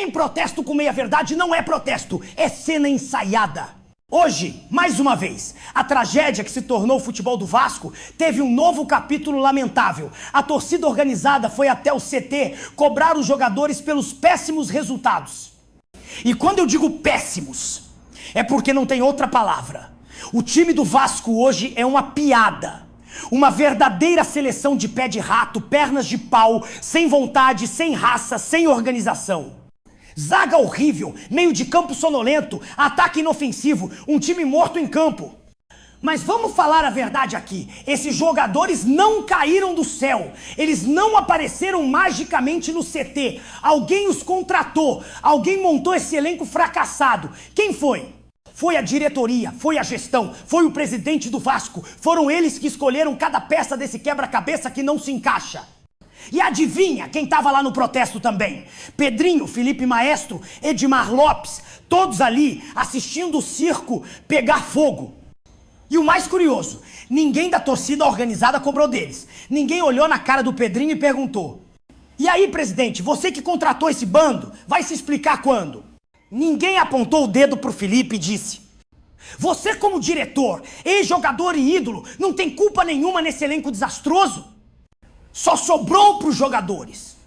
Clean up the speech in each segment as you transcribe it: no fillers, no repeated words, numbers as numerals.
tem protesto com meia-verdade não é protesto, é cena ensaiada. Hoje, mais uma vez, a tragédia que se tornou o futebol do Vasco teve um novo capítulo lamentável. A torcida organizada foi até o CT cobrar os jogadores pelos péssimos resultados. E quando eu digo péssimos, é porque não tem outra palavra. O time do Vasco hoje é uma piada. Uma verdadeira seleção de pé de rato, pernas de pau, sem vontade, sem raça, sem organização. Zaga horrível, meio de campo sonolento, ataque inofensivo, um time morto em campo. Mas vamos falar a verdade aqui, esses jogadores não caíram do céu, eles não apareceram magicamente no CT, alguém os contratou, alguém montou esse elenco fracassado. Quem foi? Foi a diretoria, foi a gestão, foi o presidente do Vasco, foram eles que escolheram cada peça desse quebra-cabeça que não se encaixa. E adivinha quem estava lá no protesto também? Pedrinho, Felipe Maestro, Edmar Lopes, todos ali assistindo o circo pegar fogo. E o mais curioso, ninguém da torcida organizada cobrou deles. Ninguém olhou na cara do Pedrinho e perguntou: e aí, presidente, você que contratou esse bando, vai se explicar quando? Ninguém apontou o dedo pro Felipe e disse: você como diretor, ex-jogador e ídolo, não tem culpa nenhuma nesse elenco desastroso? Só sobrou para os jogadores.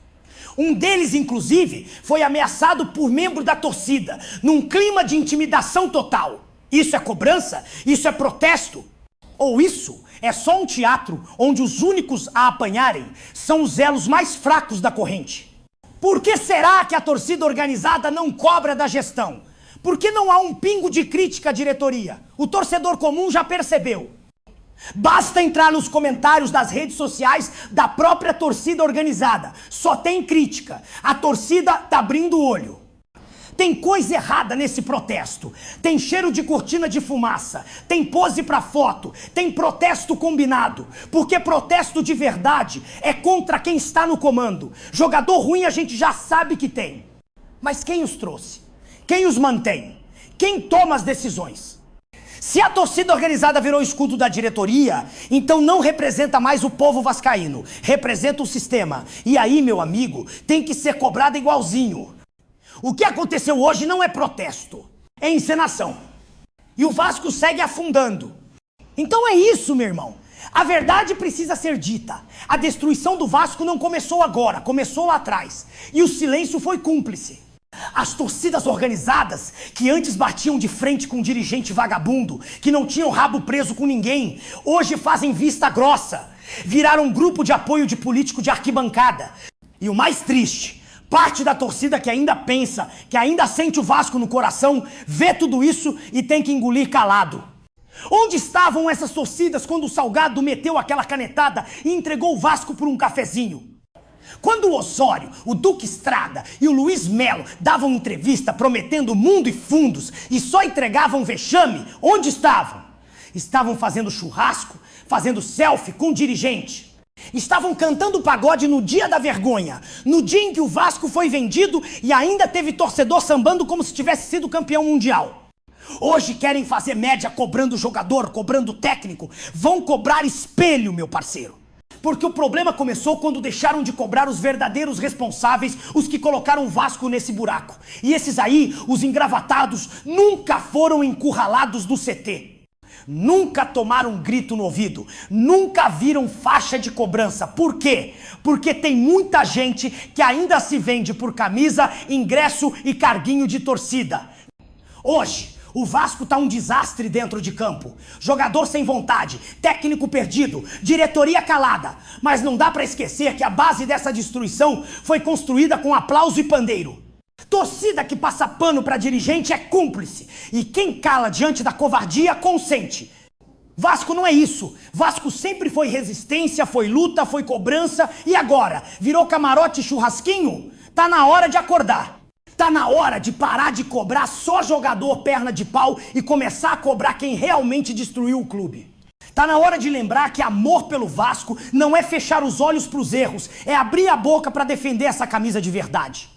Um deles, inclusive, foi ameaçado por membro da torcida, num clima de intimidação total. Isso é cobrança? Isso é protesto? Ou isso é só um teatro onde os únicos a apanharem são os elos mais fracos da corrente? Por que será que a torcida organizada não cobra da gestão? Por que não há um pingo de crítica à diretoria? O torcedor comum já percebeu. Basta entrar nos comentários das redes sociais da própria torcida organizada. Só tem crítica. A torcida tá abrindo o olho. Tem coisa errada nesse protesto. Tem cheiro de cortina de fumaça. Tem pose pra foto. Tem protesto combinado. Porque protesto de verdade é contra quem está no comando. Jogador ruim a gente já sabe que tem. Mas quem os trouxe? Quem os mantém? Quem toma as decisões? Se a torcida organizada virou escudo da diretoria, então não representa mais o povo vascaíno, representa o sistema. E aí, meu amigo, tem que ser cobrado igualzinho. O que aconteceu hoje não é protesto, é encenação. E o Vasco segue afundando. Então é isso, meu irmão. A verdade precisa ser dita. A destruição do Vasco não começou agora, começou lá atrás. E o silêncio foi cúmplice. As torcidas organizadas, que antes batiam de frente com um dirigente vagabundo, que não tinham rabo preso com ninguém, hoje fazem vista grossa, viraram um grupo de apoio de político de arquibancada. E o mais triste, parte da torcida que ainda pensa, que ainda sente o Vasco no coração, vê tudo isso e tem que engolir calado. Onde estavam essas torcidas quando o Salgado meteu aquela canetada e entregou o Vasco por um cafezinho? Quando o Osório, o Duque Estrada e o Luiz Melo davam entrevista prometendo mundo e fundos e só entregavam vexame, onde estavam? Estavam fazendo churrasco, fazendo selfie com o dirigente. Estavam cantando pagode no dia da vergonha, no dia em que o Vasco foi vendido e ainda teve torcedor sambando como se tivesse sido campeão mundial. Hoje querem fazer média cobrando jogador, cobrando técnico. Vão cobrar espelho, meu parceiro. Porque o problema começou quando deixaram de cobrar os verdadeiros responsáveis, os que colocaram o Vasco nesse buraco. E esses aí, os engravatados, nunca foram encurralados no CT. Nunca tomaram um grito no ouvido. Nunca viram faixa de cobrança. Por quê? Porque tem muita gente que ainda se vende por camisa, ingresso e carguinho de torcida. Hoje, o Vasco tá um desastre dentro de campo. Jogador sem vontade, técnico perdido, diretoria calada. Mas não dá pra esquecer que a base dessa destruição foi construída com aplauso e pandeiro. Torcida que passa pano pra dirigente é cúmplice. E quem cala diante da covardia consente. Vasco não é isso. Vasco sempre foi resistência, foi luta, foi cobrança. E agora? Virou camarote e churrasquinho? Tá na hora de acordar. Tá na hora de parar de cobrar só jogador perna de pau e começar a cobrar quem realmente destruiu o clube. Tá na hora de lembrar que amor pelo Vasco não é fechar os olhos pros erros, é abrir a boca pra defender essa camisa de verdade.